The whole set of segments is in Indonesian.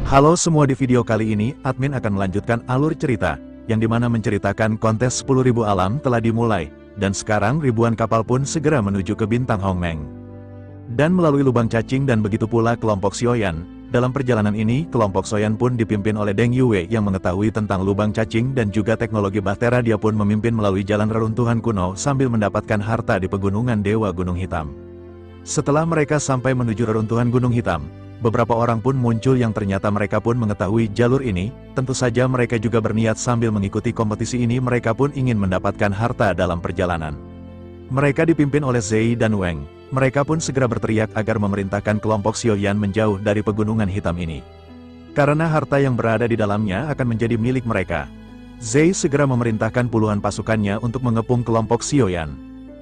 Halo semua, di video kali ini, admin akan melanjutkan alur cerita, yang dimana menceritakan kontes 10.000 alam telah dimulai, dan sekarang ribuan kapal pun segera menuju ke bintang Hongmeng. Dan melalui lubang cacing dan begitu pula kelompok Sioyan. Dalam perjalanan ini, kelompok Sioyan pun dipimpin oleh Deng Yue yang mengetahui tentang lubang cacing dan juga teknologi Bahtera. Dia pun memimpin melalui jalan reruntuhan kuno sambil mendapatkan harta di pegunungan Dewa Gunung Hitam. Setelah mereka sampai menuju reruntuhan Gunung Hitam, beberapa orang pun muncul yang ternyata mereka pun mengetahui jalur ini. Tentu saja mereka juga berniat sambil mengikuti kompetisi ini, mereka pun ingin mendapatkan harta dalam perjalanan. Mereka dipimpin oleh Zei dan Wang. Mereka pun segera berteriak agar memerintahkan kelompok Sioyan menjauh dari pegunungan hitam ini. Karena harta yang berada di dalamnya akan menjadi milik mereka. Zei segera memerintahkan puluhan pasukannya untuk mengepung kelompok Sioyan.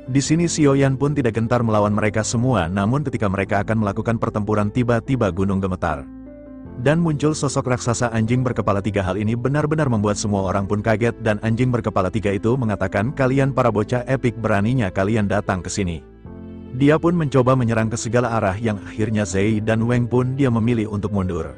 Di sini Sioyan pun tidak gentar melawan mereka semua, namun ketika mereka akan melakukan pertempuran tiba-tiba gunung gemetar. Dan muncul sosok raksasa anjing berkepala 3. Hal ini benar-benar membuat semua orang pun kaget, dan anjing berkepala 3 itu mengatakan, "Kalian para bocah epik, beraninya kalian datang ke sini." Dia pun mencoba menyerang ke segala arah yang akhirnya Zei dan Wang pun dia memilih untuk mundur.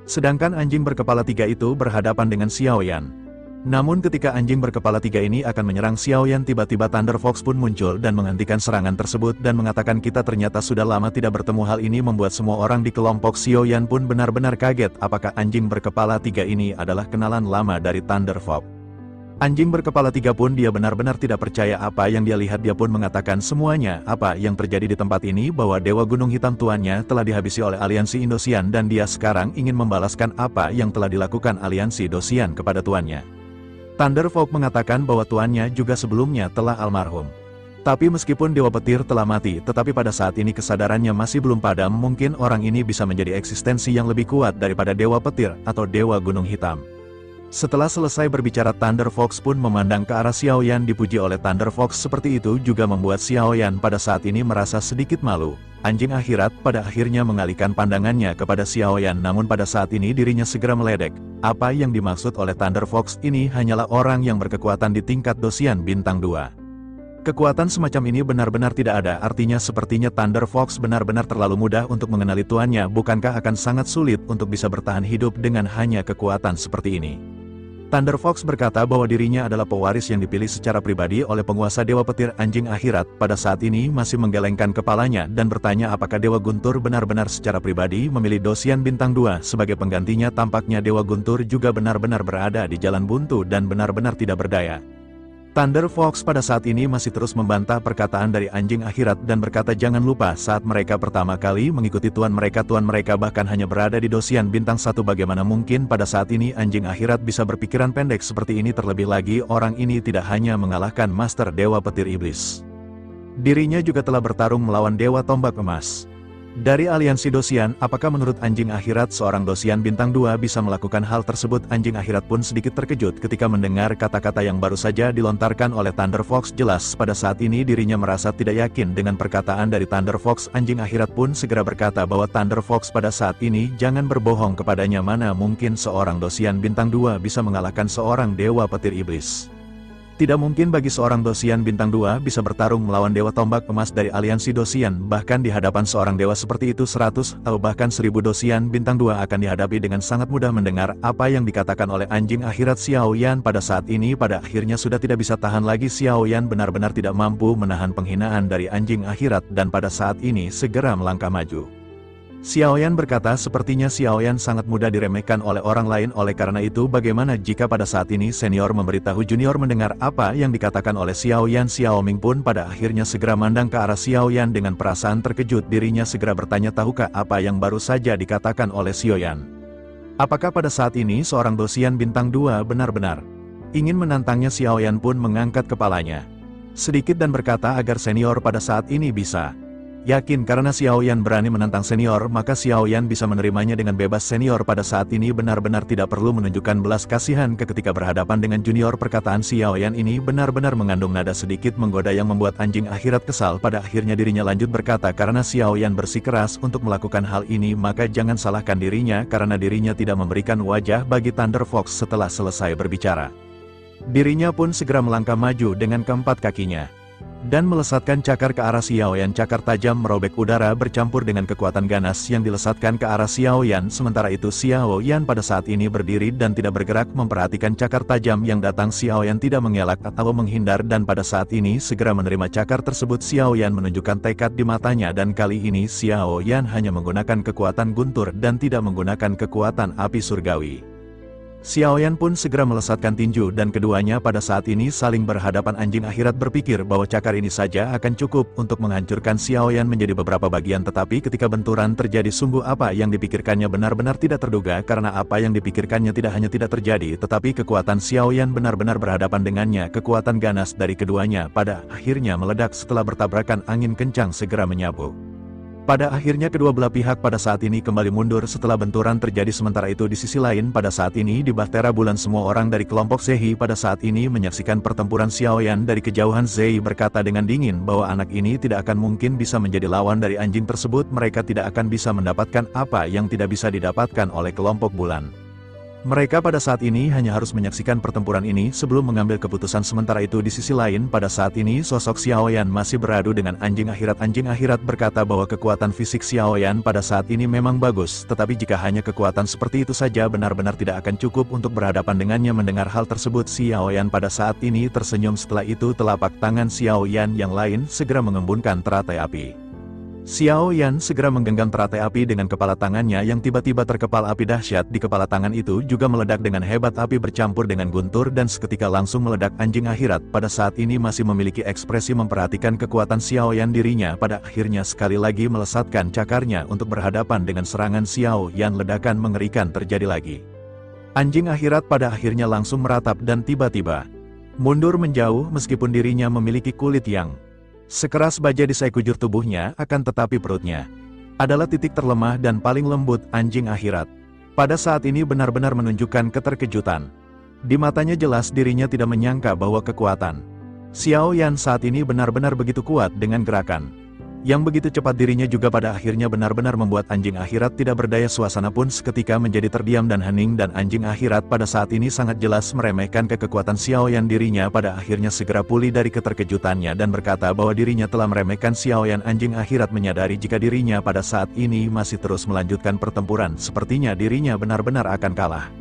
Sedangkan anjing berkepala 3 itu berhadapan dengan Xiaoyan. Namun ketika anjing berkepala 3 ini akan menyerang Xiaoyan, tiba-tiba Thunder Fox pun muncul dan menghentikan serangan tersebut dan mengatakan, "Kita ternyata sudah lama tidak bertemu." Hal ini membuat semua orang di kelompok Xiaoyan pun benar-benar kaget, apakah anjing berkepala 3 ini adalah kenalan lama dari Thunder Fox. Anjing berkepala 3 pun dia benar-benar tidak percaya apa yang dia lihat. Dia pun mengatakan semuanya apa yang terjadi di tempat ini, bahwa Dewa Gunung Hitam tuannya telah dihabisi oleh aliansi Indosian dan dia sekarang ingin membalaskan apa yang telah dilakukan aliansi Indosian kepada tuannya. Thunder Fox mengatakan bahwa tuannya juga sebelumnya telah almarhum. Tapi meskipun Dewa Petir telah mati, tetapi pada saat ini kesadarannya masih belum padam. Mungkin orang ini bisa menjadi eksistensi yang lebih kuat daripada Dewa Petir atau Dewa Gunung Hitam. Setelah selesai berbicara, Thunder Fox pun memandang ke arah Xiaoyan. Dipuji oleh Thunder Fox seperti itu juga membuat Xiaoyan pada saat ini merasa sedikit malu. Anjing akhirat pada akhirnya mengalihkan pandangannya kepada Xiaoyan, namun pada saat ini dirinya segera meledek. Apa yang dimaksud oleh Thunder Fox ini hanyalah orang yang berkekuatan di tingkat Dosian bintang 2. Kekuatan semacam ini benar-benar tidak ada, artinya sepertinya Thunder Fox benar-benar terlalu mudah untuk mengenali tuannya. Bukankah akan sangat sulit untuk bisa bertahan hidup dengan hanya kekuatan seperti ini? Thunder Fox berkata bahwa dirinya adalah pewaris yang dipilih secara pribadi oleh penguasa Dewa Petir. Anjing akhirat pada saat ini masih menggelengkan kepalanya dan bertanya apakah Dewa Guntur benar-benar secara pribadi memilih Dosian bintang 2 sebagai penggantinya. Tampaknya Dewa Guntur juga benar-benar berada di jalan buntu dan benar-benar tidak berdaya. Thunder Fox pada saat ini masih terus membantah perkataan dari anjing akhirat dan berkata, jangan lupa saat mereka pertama kali mengikuti tuan mereka bahkan hanya berada di Dosian bintang 1. Bagaimana mungkin pada saat ini anjing akhirat bisa berpikiran pendek seperti ini? Terlebih lagi orang ini tidak hanya mengalahkan Master Dewa Petir Iblis. Dirinya juga telah bertarung melawan Dewa Tombak Emas. Dari aliansi Dosian, apakah menurut anjing akhirat seorang Dosian bintang 2 bisa melakukan hal tersebut? Anjing akhirat pun sedikit terkejut ketika mendengar kata-kata yang baru saja dilontarkan oleh Thunder Fox. Jelas pada saat ini dirinya merasa tidak yakin dengan perkataan dari Thunder Fox. Anjing akhirat pun segera berkata bahwa Thunder Fox pada saat ini jangan berbohong kepadanya. Mana mungkin seorang Dosian bintang 2 bisa mengalahkan seorang Dewa Petir Iblis? Tidak mungkin bagi seorang Dosian bintang 2 bisa bertarung melawan Dewa Tombak Emas dari aliansi Dosian. Bahkan di hadapan seorang dewa seperti itu 100 atau bahkan 1000 Dosian bintang 2 akan dihadapi dengan sangat mudah. Mendengar apa yang dikatakan oleh anjing akhirat, Xiaoyan pada saat ini pada akhirnya sudah tidak bisa tahan lagi. Xiaoyan benar-benar tidak mampu menahan penghinaan dari anjing akhirat dan pada saat ini segera melangkah maju. Xiaoyan berkata sepertinya Xiaoyan sangat mudah diremehkan oleh orang lain. Oleh karena itu bagaimana jika pada saat ini senior memberitahu junior? Mendengar apa yang dikatakan oleh Xiaoyan, Xiaoming pun pada akhirnya segera mandang ke arah Xiaoyan dengan perasaan terkejut. Dirinya segera bertanya, tahukah apa yang baru saja dikatakan oleh Xiaoyan? Apakah pada saat ini seorang Dosian bintang 2 benar-benar ingin menantangnya? Xiaoyan pun mengangkat kepalanya sedikit dan berkata agar senior pada saat ini bisa yakin karena Xiaoyan berani menantang senior, maka Xiaoyan bisa menerimanya dengan bebas. Senior pada saat ini benar-benar tidak perlu menunjukkan belas kasihan ketika berhadapan dengan junior. Perkataan Xiaoyan ini benar-benar mengandung nada sedikit menggoda yang membuat anjing akhirat kesal. Pada akhirnya dirinya lanjut berkata, karena Xiaoyan bersikeras untuk melakukan hal ini, maka jangan salahkan dirinya karena dirinya tidak memberikan wajah bagi Thunder Fox. Setelah selesai berbicara, dirinya pun segera melangkah maju dengan keempat kakinya. dan melesatkan cakar ke arah Xiaoyan. Cakar tajam merobek udara bercampur dengan kekuatan ganas yang dilesatkan ke arah Xiaoyan. Sementara itu Xiaoyan pada saat ini berdiri dan tidak bergerak memperhatikan cakar tajam yang datang. Xiaoyan tidak mengelak atau menghindar dan pada saat ini segera menerima cakar tersebut. Xiaoyan menunjukkan tekad di matanya dan kali ini Xiaoyan hanya menggunakan kekuatan guntur dan tidak menggunakan kekuatan api surgawi. Xiaoyan pun segera melesatkan tinju dan keduanya pada saat ini saling berhadapan. Anjing akhirat berpikir bahwa cakar ini saja akan cukup untuk menghancurkan Xiaoyan menjadi beberapa bagian, tetapi ketika benturan terjadi sungguh apa yang dipikirkannya benar-benar tidak terduga karena apa yang dipikirkannya tidak hanya tidak terjadi tetapi kekuatan Xiaoyan benar-benar berhadapan dengannya. Kekuatan ganas dari keduanya pada akhirnya meledak setelah bertabrakan. Angin kencang segera menyapu. Pada akhirnya kedua belah pihak pada saat ini kembali mundur setelah benturan terjadi. Sementara itu di sisi lain pada saat ini di Bahtera Bulan semua orang dari kelompok Zehi pada saat ini menyaksikan pertempuran. Xiaoyan dari kejauhan Zehi berkata dengan dingin bahwa anak ini tidak akan mungkin bisa menjadi lawan dari anjing tersebut. Mereka tidak akan bisa mendapatkan apa yang tidak bisa didapatkan oleh kelompok bulan. Mereka pada saat ini hanya harus menyaksikan pertempuran ini sebelum mengambil keputusan. Sementara itu di sisi lain pada saat ini sosok Xiaoyan masih beradu dengan anjing akhirat. Anjing akhirat berkata bahwa kekuatan fisik Xiaoyan pada saat ini memang bagus, tetapi jika hanya kekuatan seperti itu saja benar-benar tidak akan cukup untuk berhadapan dengannya. Mendengar hal tersebut Xiaoyan pada saat ini tersenyum. Setelah itu telapak tangan Xiaoyan yang lain segera mengembunkan teratai api. Xiaoyan segera menggenggam teratai api dengan kepala tangannya yang tiba-tiba terkepal api dahsyat di kepala tangan itu juga meledak dengan hebat. Api bercampur dengan guntur dan seketika langsung meledak. Anjing akhirat pada saat ini masih memiliki ekspresi memperhatikan kekuatan Xiaoyan. Dirinya pada akhirnya sekali lagi melesatkan cakarnya untuk berhadapan dengan serangan Xiaoyan. Ledakan mengerikan terjadi lagi. Anjing akhirat pada akhirnya langsung meratap dan tiba-tiba mundur menjauh meskipun dirinya memiliki kulit yang sekeras baja di sekujur tubuhnya, akan tetapi perutnya adalah titik terlemah dan paling lembut. Anjing akhirat pada saat ini benar-benar menunjukkan keterkejutan. Di matanya jelas dirinya tidak menyangka bahwa kekuatan Xiaoyan saat ini benar-benar begitu kuat. Dengan gerakan yang begitu cepat dirinya juga pada akhirnya benar-benar membuat anjing akhirat tidak berdaya. Suasana pun seketika menjadi terdiam dan hening dan anjing akhirat pada saat ini sangat jelas meremehkan kekuatan Xiaoyan. Dirinya pada akhirnya segera pulih dari keterkejutannya dan berkata bahwa dirinya telah meremehkan Xiaoyan. Anjing akhirat menyadari jika dirinya pada saat ini masih terus melanjutkan pertempuran, sepertinya dirinya benar-benar akan kalah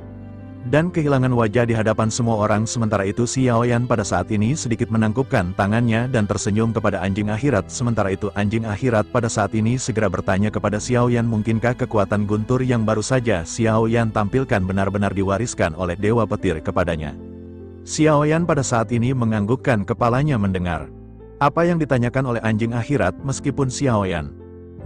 dan kehilangan wajah di hadapan semua orang. Sementara itu Xiaoyan pada saat ini sedikit menangkupkan tangannya dan tersenyum kepada anjing akhirat. Sementara itu anjing akhirat pada saat ini segera bertanya kepada Xiaoyan, mungkinkah kekuatan guntur yang baru saja Xiaoyan tampilkan benar-benar diwariskan oleh Dewa Petir kepadanya? Xiaoyan pada saat ini menganggukkan kepalanya mendengar apa yang ditanyakan oleh anjing akhirat. Meskipun Xiaoyan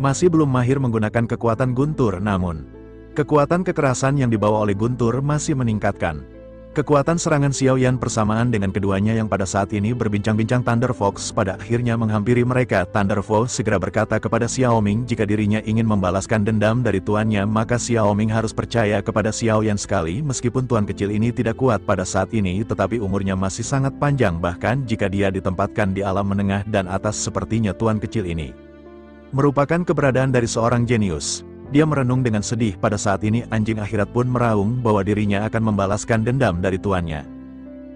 masih belum mahir menggunakan kekuatan guntur, namun kekuatan kekerasan yang dibawa oleh guntur masih meningkatkan kekuatan serangan Xiaoyan bersamaan dengan keduanya yang pada saat ini berbincang-bincang. Thunder Fox pada akhirnya menghampiri mereka. Thunder Fox segera berkata kepada Xiaoming jika dirinya ingin membalaskan dendam dari tuannya maka Xiaoming harus percaya kepada Xiaoyan sekali. Meskipun tuan kecil ini tidak kuat pada saat ini tetapi umurnya masih sangat panjang, bahkan jika dia ditempatkan di alam menengah dan atas sepertinya tuan kecil ini merupakan keberadaan dari seorang jenius. Dia merenung dengan sedih. Pada saat ini anjing akhirat pun meraung bahwa dirinya akan membalaskan dendam dari tuannya.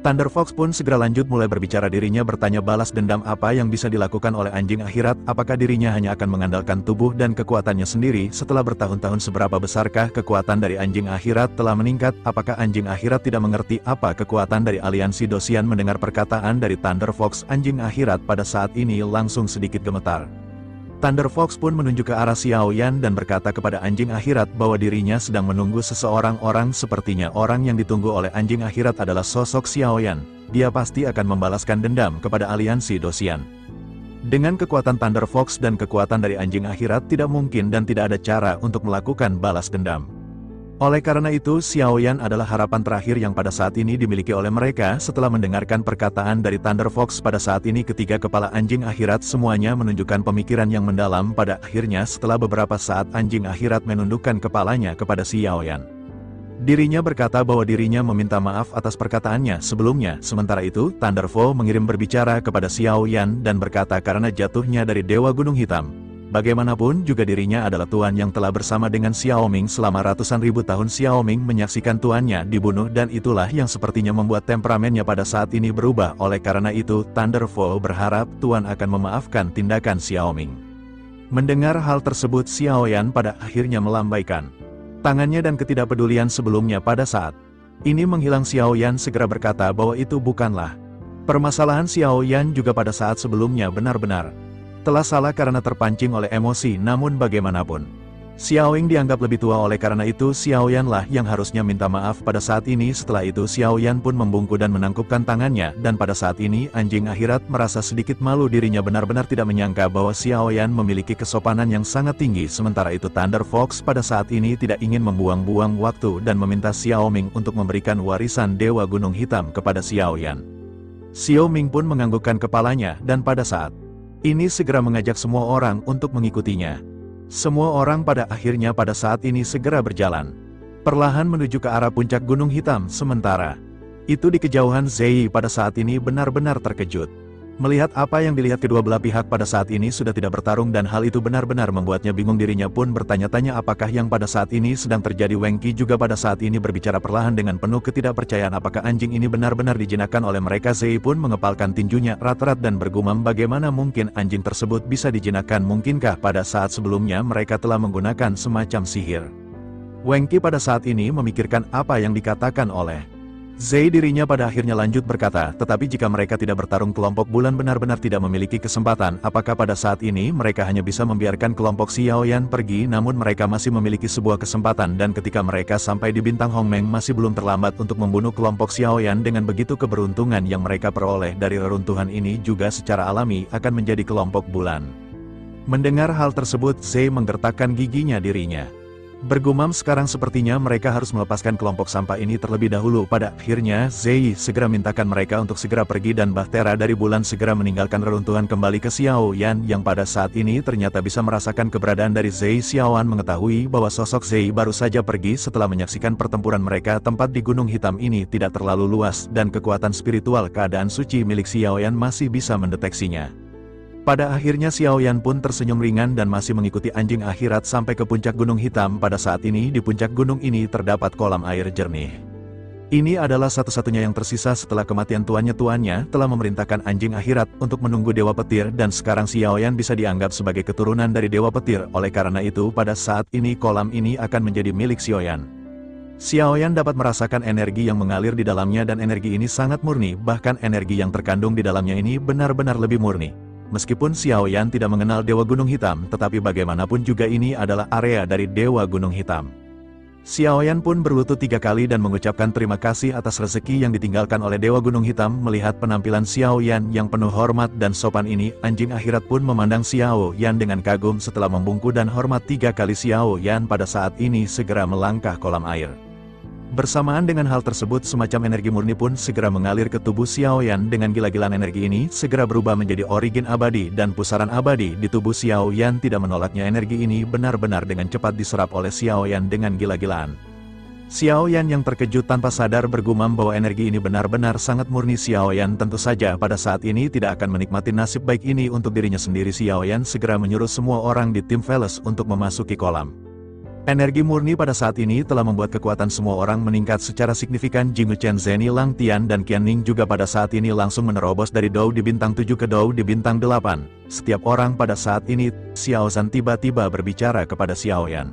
Thunder Fox pun segera lanjut mulai berbicara. Dirinya bertanya balas dendam apa yang bisa dilakukan oleh anjing akhirat. Apakah dirinya hanya akan mengandalkan tubuh dan kekuatannya sendiri? Setelah bertahun-tahun seberapa besarkah kekuatan dari anjing akhirat telah meningkat? Apakah anjing akhirat tidak mengerti apa kekuatan dari aliansi Dosian? Mendengar perkataan dari Thunder Fox, anjing akhirat pada saat ini langsung sedikit gemetar. Thunder Fox pun menunjuk ke arah Xiaoyan dan berkata kepada anjing akhirat bahwa dirinya sedang menunggu seseorang. Sepertinya orang yang ditunggu oleh anjing akhirat adalah sosok Xiaoyan. Dia pasti akan membalaskan dendam kepada aliansi Dosian. Dengan kekuatan Thunder Fox dan kekuatan dari anjing akhirat tidak mungkin dan tidak ada cara untuk melakukan balas dendam. Oleh karena itu Xiaoyan adalah harapan terakhir yang pada saat ini dimiliki oleh mereka. Setelah mendengarkan perkataan dari Thunder Fox pada saat ini ketiga kepala anjing akhirat semuanya menunjukkan pemikiran yang mendalam. Pada akhirnya setelah beberapa saat anjing akhirat menundukkan kepalanya kepada Xiaoyan. Dirinya berkata bahwa dirinya meminta maaf atas perkataannya sebelumnya. Sementara itu Thunder Fox mengirim berbicara kepada Xiaoyan dan berkata karena jatuhnya dari Dewa Gunung Hitam, Bagaimanapun juga dirinya adalah tuan yang telah bersama dengan Xiao Ming selama ratusan ribu tahun. Xiao Ming menyaksikan tuannya dibunuh dan itulah yang sepertinya membuat temperamennya pada saat ini berubah. Oleh karena itu, Thunderfall berharap tuan akan memaafkan tindakan Xiao Ming. Mendengar hal tersebut, Xiao Yan pada akhirnya melambaikan tangannya dan ketidakpedulian sebelumnya pada saat ini menghilang. Xiao Yan segera berkata bahwa itu bukanlah permasalahan. Xiao Yan juga pada saat sebelumnya benar-benar telah salah karena terpancing oleh emosi. Namun bagaimanapun, Xiao Ying dianggap lebih tua, oleh karena itu Xiao Yan lah yang harusnya minta maaf pada saat ini. Setelah itu Xiao Yan pun membungkuk dan menangkupkan tangannya, dan pada saat ini anjing akhirat merasa sedikit malu. Dirinya benar-benar tidak menyangka bahwa Xiao Yan memiliki kesopanan yang sangat tinggi. Sementara itu Thunder Fox pada saat ini tidak ingin membuang-buang waktu dan meminta Xiao Ming untuk memberikan warisan Dewa Gunung Hitam kepada Xiao Yan. Xiao Ming pun menganggukkan kepalanya dan pada saat ini segera mengajak semua orang untuk mengikutinya. Semua orang pada akhirnya pada saat ini segera berjalan perlahan menuju ke arah puncak Gunung Hitam. Sementara itu di kejauhan Zei pada saat ini benar-benar terkejut melihat apa yang dilihat. Kedua belah pihak pada saat ini sudah tidak bertarung dan hal itu benar-benar membuatnya bingung. Dirinya pun bertanya-tanya apakah yang pada saat ini sedang terjadi. Wang Qi juga pada saat ini berbicara perlahan dengan penuh ketidakpercayaan. Apakah anjing ini benar-benar dijinakkan oleh mereka? Zei pun mengepalkan tinjunya erat-erat dan bergumam, bagaimana mungkin anjing tersebut bisa dijinakkan? Mungkinkah pada saat sebelumnya mereka telah menggunakan semacam sihir? Wang Qi pada saat ini memikirkan apa yang dikatakan oleh Zei. Dirinya pada akhirnya lanjut berkata, tetapi jika mereka tidak bertarung, kelompok bulan benar-benar tidak memiliki kesempatan. Apakah pada saat ini mereka hanya bisa membiarkan kelompok Xiao Yan pergi? Namun mereka masih memiliki sebuah kesempatan, dan ketika mereka sampai di bintang Hongmeng masih belum terlambat untuk membunuh kelompok Xiao Yan. Dengan begitu keberuntungan yang mereka peroleh dari reruntuhan ini juga secara alami akan menjadi kelompok bulan. Mendengar hal tersebut, Zei menggertakkan giginya. Dirinya bergumam, sekarang sepertinya mereka harus melepaskan kelompok sampah ini terlebih dahulu. Pada akhirnya Zei segera mintakan mereka untuk segera pergi dan Bahtera dari bulan segera meninggalkan reruntuhan kembali ke Xiao Yan yang pada saat ini ternyata bisa merasakan keberadaan dari Zei. Xiao Yan mengetahui bahwa sosok Zei baru saja pergi setelah menyaksikan pertempuran mereka. Tempat di Gunung Hitam ini tidak terlalu luas dan kekuatan spiritual keadaan suci milik Xiao Yan masih bisa mendeteksinya. Pada akhirnya Xiao Yan pun tersenyum ringan dan masih mengikuti anjing akhirat sampai ke puncak Gunung Hitam. Pada saat ini di puncak gunung ini terdapat kolam air jernih. Ini adalah satu-satunya yang tersisa setelah kematian tuannya. Tuannya telah memerintahkan anjing akhirat untuk menunggu Dewa Petir dan sekarang Xiao Yan bisa dianggap sebagai keturunan dari Dewa Petir. Oleh karena itu pada saat ini kolam ini akan menjadi milik Xiao Yan. Xiao Yan dapat merasakan energi yang mengalir di dalamnya dan energi ini sangat murni, bahkan energi yang terkandung di dalamnya ini benar-benar lebih murni. Meskipun Xiao Yan tidak mengenal Dewa Gunung Hitam, tetapi bagaimanapun juga ini adalah area dari Dewa Gunung Hitam. Xiao Yan pun berlutut 3 kali dan mengucapkan terima kasih atas rezeki yang ditinggalkan oleh Dewa Gunung Hitam. Melihat penampilan Xiao Yan yang penuh hormat dan sopan ini, anjing akhirat pun memandang Xiao Yan dengan kagum. Setelah membungkuk dan hormat 3 kali, Xiao Yan pada saat ini segera melangkah kolam air. Bersamaan dengan hal tersebut, semacam energi murni pun segera mengalir ke tubuh Xiao Yan. Dengan gila-gilaan energi ini segera berubah menjadi origin abadi dan pusaran abadi di tubuh Xiao Yan. Tidak menolaknya, energi ini benar-benar dengan cepat diserap oleh Xiao Yan dengan gila-gilaan. Xiao Yan yang terkejut tanpa sadar bergumam bahwa energi ini benar-benar sangat murni. Xiao Yan tentu saja pada saat ini tidak akan menikmati nasib baik ini untuk dirinya sendiri. Xiao Yan segera menyuruh semua orang di tim Veles untuk memasuki kolam. Energi murni pada saat ini telah membuat kekuatan semua orang meningkat secara signifikan. Jingu Chen, Zeni, Lang Tian, dan Qian Ning juga pada saat ini langsung menerobos dari Dou di bintang 7 ke Dou di bintang 8. Setiap orang pada saat ini, Xiao Zhan tiba-tiba berbicara kepada Xiao Yan.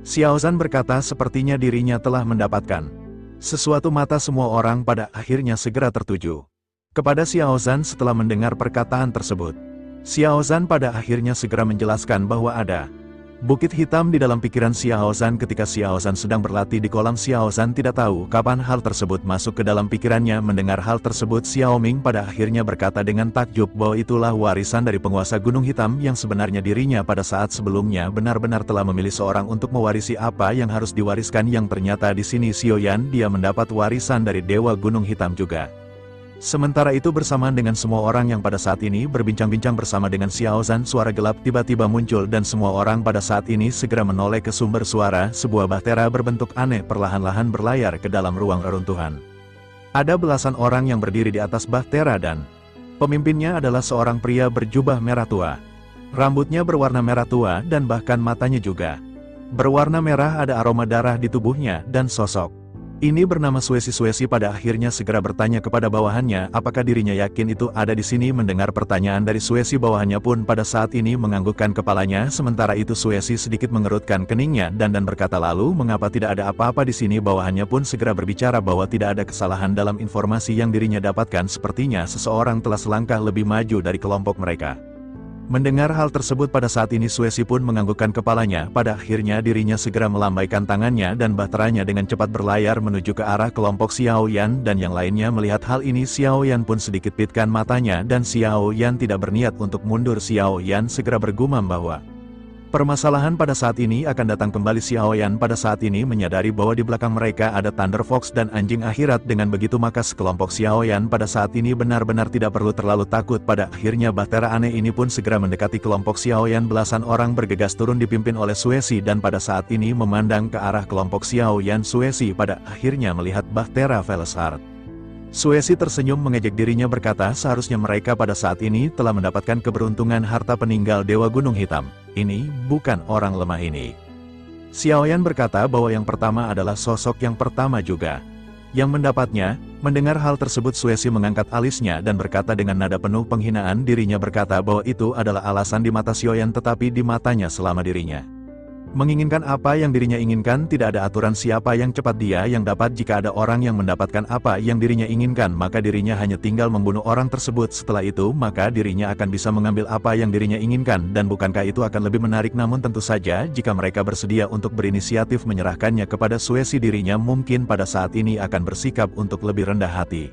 Xiao Zhan berkata sepertinya dirinya telah mendapatkan sesuatu. Mata semua orang pada akhirnya segera tertuju kepada Xiao Zhan setelah mendengar perkataan tersebut. Xiao Zhan pada akhirnya segera menjelaskan bahwa ada bukit hitam di dalam pikiran Xiao Zhan. Ketika Xiao Zhan sedang berlatih di kolam, Xiao Zhan tidak tahu kapan hal tersebut masuk ke dalam pikirannya. Mendengar hal tersebut, Xiao Ming pada akhirnya berkata dengan takjub bahwa itulah warisan dari penguasa Gunung Hitam yang sebenarnya dirinya pada saat sebelumnya benar-benar telah memilih seorang untuk mewarisi apa yang harus diwariskan, yang ternyata di sini Xiao Yan dia mendapat warisan dari Dewa Gunung Hitam juga. Sementara itu bersamaan dengan semua orang yang pada saat ini berbincang-bincang bersama dengan Xiao Zhan, suara gelap tiba-tiba muncul dan semua orang pada saat ini segera menoleh ke sumber suara. Sebuah bahtera berbentuk aneh perlahan-lahan berlayar ke dalam ruang reruntuhan. Ada belasan orang yang berdiri di atas bahtera dan pemimpinnya adalah seorang pria berjubah merah tua. Rambutnya berwarna merah tua dan bahkan matanya juga berwarna merah, ada aroma darah di tubuhnya dan sosok ini bernama Suesi pada akhirnya segera bertanya kepada bawahannya apakah dirinya yakin itu ada di sini. Mendengar pertanyaan dari Suesi, bawahannya pun pada saat ini menganggukkan kepalanya. Sementara itu Suesi sedikit mengerutkan keningnya dan berkata, lalu mengapa tidak ada apa-apa di sini? Bawahannya pun segera berbicara bahwa tidak ada kesalahan dalam informasi yang dirinya dapatkan, sepertinya seseorang telah selangkah lebih maju dari kelompok mereka. Mendengar hal tersebut pada saat ini Suesi pun menganggukkan kepalanya. Pada akhirnya dirinya segera melambaikan tangannya dan bahteranya dengan cepat berlayar menuju ke arah kelompok Xiao Yan dan yang lainnya. Melihat hal ini Xiao Yan pun sedikit pitkan matanya dan Xiao Yan tidak berniat untuk mundur. Xiao Yan segera bergumam bahwa permasalahan pada saat ini akan datang kembali. Xiao Yan pada saat ini menyadari bahwa di belakang mereka ada Thunder Fox dan anjing akhirat. Dengan begitu maka sekelompok Xiao Yan pada saat ini benar-benar tidak perlu terlalu takut. Pada akhirnya bahtera aneh ini pun segera mendekati kelompok Xiao Yan. Belasan orang bergegas turun dipimpin oleh Suesi dan pada saat ini memandang ke arah kelompok Xiao Yan. Suesi pada akhirnya melihat bahtera Velashard. Suesi tersenyum mengejek dirinya berkata, seharusnya mereka pada saat ini telah mendapatkan keberuntungan harta peninggal Dewa Gunung Hitam. Ini bukan orang lemah ini. Xiao Yan berkata bahwa yang pertama adalah sosok yang pertama juga yang mendapatnya. Mendengar hal tersebut Suesi mengangkat alisnya dan berkata dengan nada penuh penghinaan. Dirinya berkata bahwa itu adalah alasan di mata Xiao Yan, tetapi di matanya selama dirinya menginginkan apa yang dirinya inginkan, tidak ada aturan siapa yang cepat dia yang dapat. Jika ada orang yang mendapatkan apa yang dirinya inginkan, maka dirinya hanya tinggal membunuh orang tersebut. Setelah itu, maka dirinya akan bisa mengambil apa yang dirinya inginkan. Dan bukankah itu akan lebih menarik? Namun tentu saja, jika mereka bersedia untuk berinisiatif menyerahkannya kepada Suesi, dirinya mungkin pada saat ini akan bersikap untuk lebih rendah hati.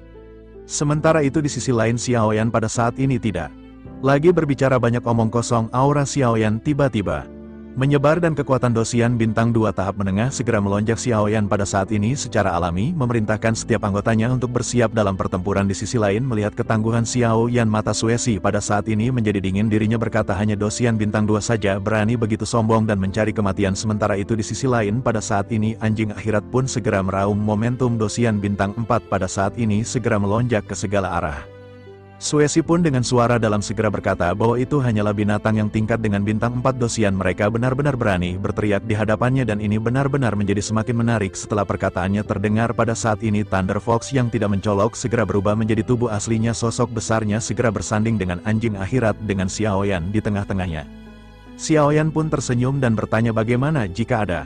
Sementara itu di sisi lain Xiao Yan pada saat ini tidak lagi berbicara banyak omong kosong. Aura Xiao Yan tiba-tiba menyebar dan kekuatan dosian bintang 2 tahap menengah segera melonjak. Xiao Yan pada saat ini secara alami memerintahkan setiap anggotanya untuk bersiap dalam pertempuran. Di sisi lain melihat ketangguhan Xiao Yan, mata Suesi pada saat ini menjadi dingin. Dirinya berkata, hanya dosian bintang 2 saja berani begitu sombong dan mencari kematian. Sementara itu di sisi lain pada saat ini anjing akhirat pun segera meraung. Momentum dosian bintang 4 pada saat ini segera melonjak ke segala arah. Suesi pun dengan suara dalam segera berkata bahwa itu hanyalah binatang yang tingkat dengan bintang 4 dosian. Mereka benar-benar berani berteriak di hadapannya dan ini benar-benar menjadi semakin menarik. Setelah perkataannya terdengar pada saat ini Thunder Fox yang tidak mencolok segera berubah menjadi tubuh aslinya. Sosok besarnya segera bersanding dengan anjing akhirat dengan Xiao Yan di tengah-tengahnya. Xiao Yan pun tersenyum dan bertanya bagaimana jika ada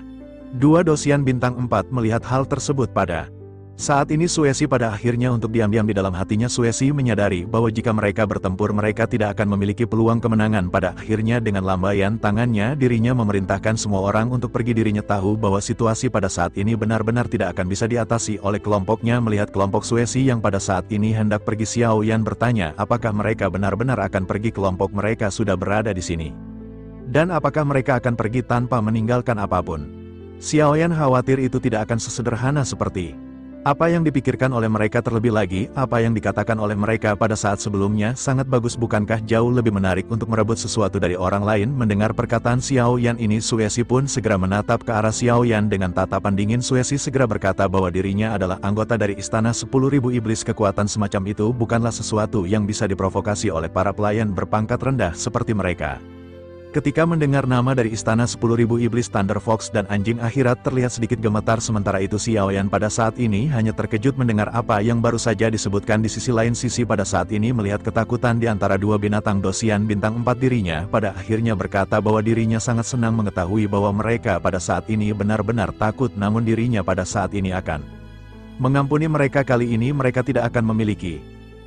2 dosian bintang 4. Melihat hal tersebut pada saat ini Suesi pada akhirnya untuk diam-diam di dalam hatinya Suesi menyadari bahwa jika mereka bertempur mereka tidak akan memiliki peluang kemenangan. Pada akhirnya dengan lambaian tangannya dirinya memerintahkan semua orang untuk pergi. Dirinya tahu bahwa situasi pada saat ini benar-benar tidak akan bisa diatasi oleh kelompoknya. Melihat kelompok Suesi yang pada saat ini hendak pergi, Xiao Yan bertanya apakah mereka benar-benar akan pergi. Kelompok mereka sudah berada di sini dan apakah mereka akan pergi tanpa meninggalkan apapun? Xiao Yan khawatir itu tidak akan sesederhana seperti apa yang dipikirkan oleh mereka. Terlebih lagi, apa yang dikatakan oleh mereka pada saat sebelumnya sangat bagus. Bukankah jauh lebih menarik untuk merebut sesuatu dari orang lain? Mendengar perkataan Xiao Yan ini, Suesi pun segera menatap ke arah Xiao Yan dengan tatapan dingin. Suesi segera berkata bahwa dirinya adalah anggota dari Istana 10.000 Iblis. Kekuatan semacam itu bukanlah sesuatu yang bisa diprovokasi oleh para pelayan berpangkat rendah seperti mereka. Ketika mendengar nama dari Istana 10.000 Iblis, Thunder Fox dan anjing akhirat terlihat sedikit gemetar. Sementara itu Xiao Yan pada saat ini hanya terkejut mendengar apa yang baru saja disebutkan. Di sisi lain Sisi pada saat ini melihat ketakutan di antara 2 binatang dosian bintang 4. Dirinya pada akhirnya berkata bahwa dirinya sangat senang mengetahui bahwa mereka pada saat ini benar-benar takut, namun dirinya pada saat ini akan mengampuni mereka. Kali ini mereka tidak akan memiliki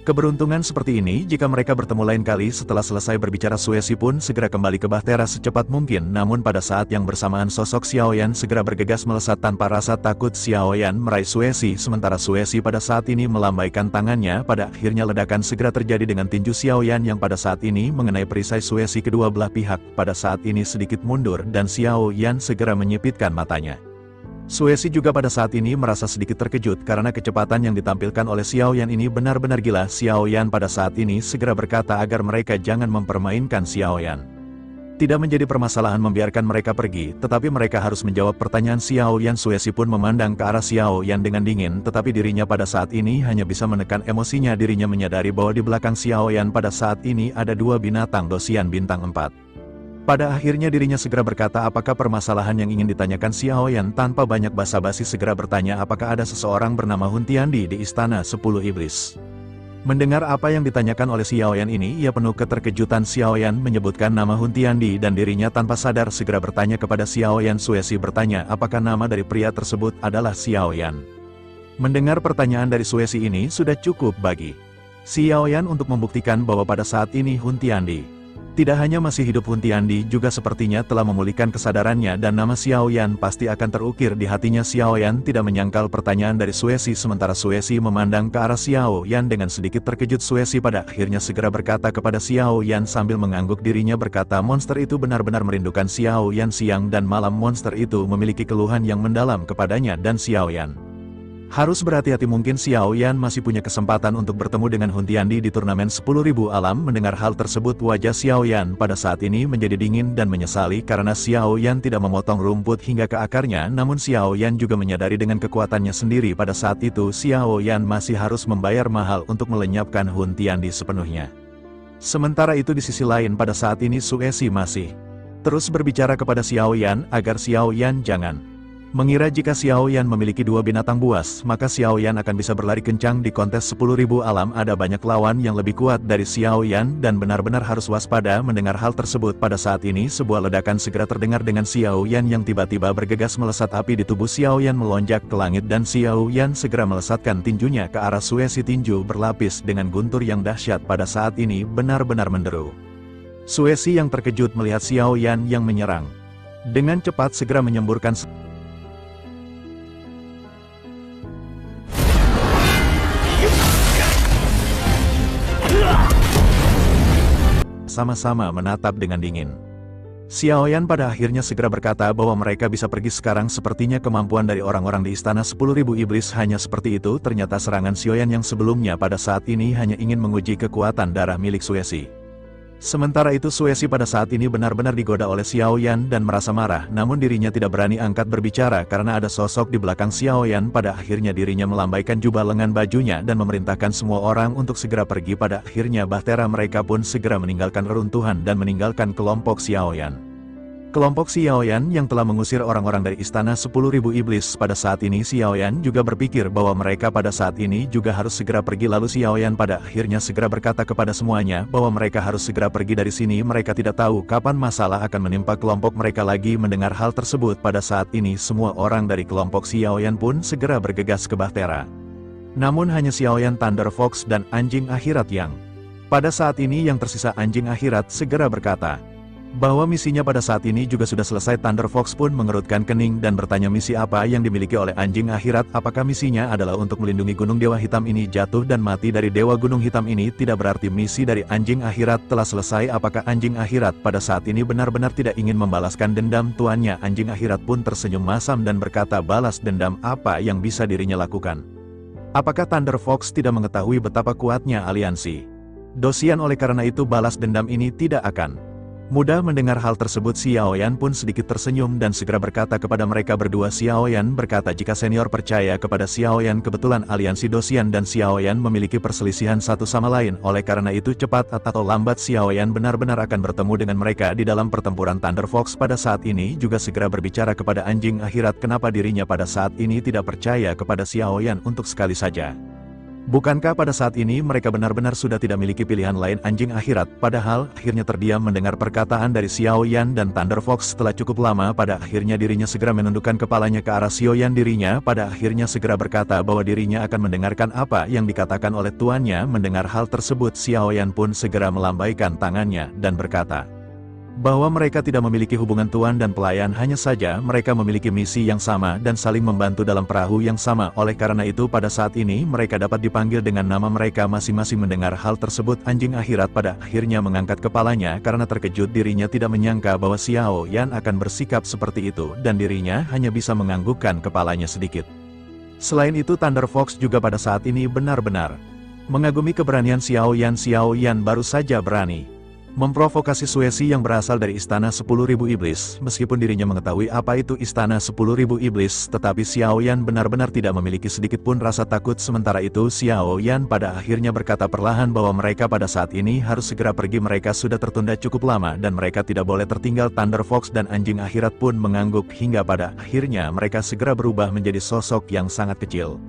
keberuntungan seperti ini jika mereka bertemu lain kali. Setelah selesai berbicara Suesi pun segera kembali ke bahtera secepat mungkin. Namun pada saat yang bersamaan sosok Xiao Yan segera bergegas melesat tanpa rasa takut. Xiao Yan meraih Suesi sementara Suesi pada saat ini melambaikan tangannya. Pada akhirnya ledakan segera terjadi dengan tinju Xiao Yan yang pada saat ini mengenai perisai Suesi. Kedua belah pihak pada saat ini sedikit mundur dan Xiao Yan segera menyipitkan matanya. Suesi juga pada saat ini merasa sedikit terkejut karena kecepatan yang ditampilkan oleh Xiao Yan ini benar-benar gila. Xiao Yan pada saat ini segera berkata agar mereka jangan mempermainkan Xiao Yan. Tidak menjadi permasalahan membiarkan mereka pergi, tetapi mereka harus menjawab pertanyaan Xiao Yan. Suesi pun memandang ke arah Xiao Yan dengan dingin, tetapi dirinya pada saat ini hanya bisa menekan emosinya. Dirinya menyadari bahwa di belakang Xiao Yan pada saat ini ada 2 binatang dosian bintang 4. Pada akhirnya dirinya segera berkata apakah permasalahan yang ingin ditanyakan Xiao Yan. Tanpa banyak basa-basi segera bertanya apakah ada seseorang bernama Hun Tiandi di Istana 10 Iblis. Mendengar apa yang ditanyakan oleh Xiao Yan ini, ia penuh keterkejutan. Xiao Yan menyebutkan nama Hun Tiandi dan dirinya tanpa sadar segera bertanya kepada Xiao Yan. Suesi bertanya apakah nama dari pria tersebut adalah Xiao Yan. Mendengar pertanyaan dari Suesi ini sudah cukup bagi Xiao Yan untuk membuktikan bahwa pada saat ini Hun Tiandi tidak hanya masih hidup. Hun Tiandi juga sepertinya telah memulihkan kesadarannya dan nama Xiao Yan pasti akan terukir di hatinya. Xiao Yan tidak menyangkal pertanyaan dari Suesi sementara Suesi memandang ke arah Xiao Yan dengan sedikit terkejut. Suesi pada akhirnya segera berkata kepada Xiao Yan sambil mengangguk. Dirinya berkata monster itu benar-benar merindukan Xiao Yan. Siang dan malam monster itu memiliki keluhan yang mendalam kepadanya dan Xiao Yan harus berhati-hati. Mungkin Xiao Yan masih punya kesempatan untuk bertemu dengan Hun Tiandi di turnamen 10.000 alam. Mendengar hal tersebut wajah Xiao Yan pada saat ini menjadi dingin dan menyesali karena Xiao Yan tidak memotong rumput hingga ke akarnya. Namun Xiao Yan juga menyadari dengan kekuatannya sendiri pada saat itu Xiao Yan masih harus membayar mahal untuk melenyapkan Hun Tiandi sepenuhnya. Sementara itu di sisi lain pada saat ini Suesi masih terus berbicara kepada Xiao Yan agar Xiao Yan jangan mengira jika Xiao Yan memiliki dua binatang buas, maka Xiao Yan akan bisa berlari kencang di kontes 10.000 alam. Ada banyak lawan yang lebih kuat dari Xiao Yan dan benar-benar harus waspada. Mendengar hal tersebut pada saat ini sebuah ledakan segera terdengar dengan Xiao Yan yang tiba-tiba bergegas melesat. Api di tubuh Xiao Yan melonjak ke langit dan Xiao Yan segera melesatkan tinjunya ke arah Suesi. Tinju berlapis dengan guntur yang dahsyat pada saat ini benar-benar menderu. Suesi yang terkejut melihat Xiao Yan yang menyerang dengan cepat segera menyemburkan sama-sama menatap dengan dingin. Xiao Yan pada akhirnya segera berkata bahwa mereka bisa pergi sekarang. Sepertinya kemampuan dari orang-orang di Istana 10.000 Iblis hanya seperti itu. Ternyata serangan Xiao Yan yang sebelumnya pada saat ini hanya ingin menguji kekuatan darah milik Suesi. Sementara itu Suesi pada saat ini benar-benar digoda oleh Xiao Yan dan merasa marah, namun dirinya tidak berani angkat berbicara karena ada sosok di belakang Xiao Yan. Pada akhirnya dirinya melambaikan jubah lengan bajunya dan memerintahkan semua orang untuk segera pergi. Pada akhirnya bahtera mereka pun segera meninggalkan reruntuhan dan meninggalkan kelompok Xiao Yan. Kelompok Xiao Yan yang telah mengusir orang-orang dari Istana 10.000 Iblis. Pada saat ini Xiao Yan juga berpikir bahwa mereka pada saat ini juga harus segera pergi. Lalu Xiao Yan pada akhirnya segera berkata kepada semuanya bahwa mereka harus segera pergi dari sini. Mereka tidak tahu kapan masalah akan menimpa kelompok mereka lagi. Mendengar hal tersebut pada saat ini semua orang dari kelompok Xiao Yan pun segera bergegas ke bahtera. Namun hanya Xiao Yan, Thunder Fox dan anjing akhirat yang pada saat ini yang tersisa. Anjing akhirat segera berkata bahwa misinya pada saat ini juga sudah selesai. Thunder Fox pun mengerutkan kening dan bertanya misi apa yang dimiliki oleh anjing akhirat. Apakah misinya adalah untuk melindungi Gunung Dewa Hitam ini jatuh dan mati dari Dewa Gunung Hitam ini? Tidak berarti misi dari anjing akhirat telah selesai. Apakah anjing akhirat pada saat ini benar-benar tidak ingin membalaskan dendam tuannya? Anjing akhirat pun tersenyum masam dan berkata balas dendam apa yang bisa dirinya lakukan? Apakah Thunder Fox tidak mengetahui betapa kuatnya aliansi Dosian? Oleh karena itu balas dendam ini tidak akan mudah. Mendengar hal tersebut Xiao Yan pun sedikit tersenyum dan segera berkata kepada mereka berdua. Xiao Yan berkata jika senior percaya kepada Xiao Yan, kebetulan aliansi Dosian dan Xiao Yan memiliki perselisihan satu sama lain. Oleh karena itu cepat atau lambat Xiao Yan benar-benar akan bertemu dengan mereka di dalam pertempuran. Thunder Fox pada saat ini juga segera berbicara kepada anjing akhirat kenapa dirinya pada saat ini tidak percaya kepada Xiao Yan untuk sekali saja. Bukankah pada saat ini mereka benar-benar sudah tidak memiliki pilihan lain? Anjing akhirat padahal akhirnya terdiam mendengar perkataan dari Xiao Yan dan Thunder Fox. Setelah cukup lama pada akhirnya dirinya segera menundukkan kepalanya ke arah Xiao Yan. Dirinya pada akhirnya segera berkata bahwa dirinya akan mendengarkan apa yang dikatakan oleh tuannya. Mendengar hal tersebut Xiao Yan pun segera melambaikan tangannya dan berkata bahwa mereka tidak memiliki hubungan tuan dan pelayan, hanya saja mereka memiliki misi yang sama dan saling membantu dalam perahu yang sama. Oleh karena itu pada saat ini mereka dapat dipanggil dengan nama mereka masing-masing. Mendengar hal tersebut anjing akhirat pada akhirnya mengangkat kepalanya karena terkejut. Dirinya tidak menyangka bahwa Xiao Yan akan bersikap seperti itu dan dirinya hanya bisa menganggukkan kepalanya sedikit. Selain itu Thunder Fox juga pada saat ini benar-benar mengagumi keberanian Xiao Yan. Xiao Yan baru saja berani Memprovokasi Suesi yang berasal dari Istana 10.000 Iblis. Meskipun dirinya mengetahui apa itu Istana 10.000 Iblis, tetapi Xiao Yan benar-benar tidak memiliki sedikit pun rasa takut. Sementara itu Xiao Yan pada akhirnya berkata perlahan bahwa mereka pada saat ini harus segera pergi. Mereka sudah tertunda cukup lama dan mereka tidak boleh tertinggal. Thunder Fox dan anjing akhirat pun mengangguk hingga pada akhirnya mereka segera berubah menjadi sosok yang sangat kecil.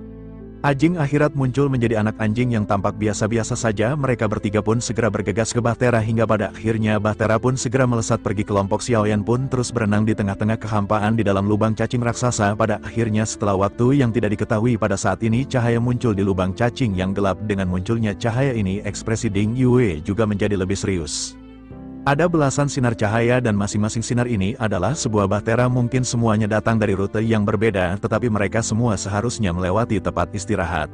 Anjing akhirat muncul menjadi anak anjing yang tampak biasa-biasa saja. Mereka bertiga pun segera bergegas ke Bahtera hingga pada akhirnya Bahtera pun segera melesat pergi. Kelompok Xiao Yan pun terus berenang di tengah-tengah kehampaan di dalam lubang cacing raksasa. Pada akhirnya setelah waktu yang tidak diketahui pada saat ini cahaya muncul di lubang cacing yang gelap. Dengan munculnya cahaya ini ekspresi Ding Yue juga menjadi lebih serius. Ada belasan sinar cahaya dan masing-masing sinar ini adalah sebuah bahtera. Mungkin semuanya datang dari rute yang berbeda, tetapi mereka semua seharusnya melewati tempat istirahat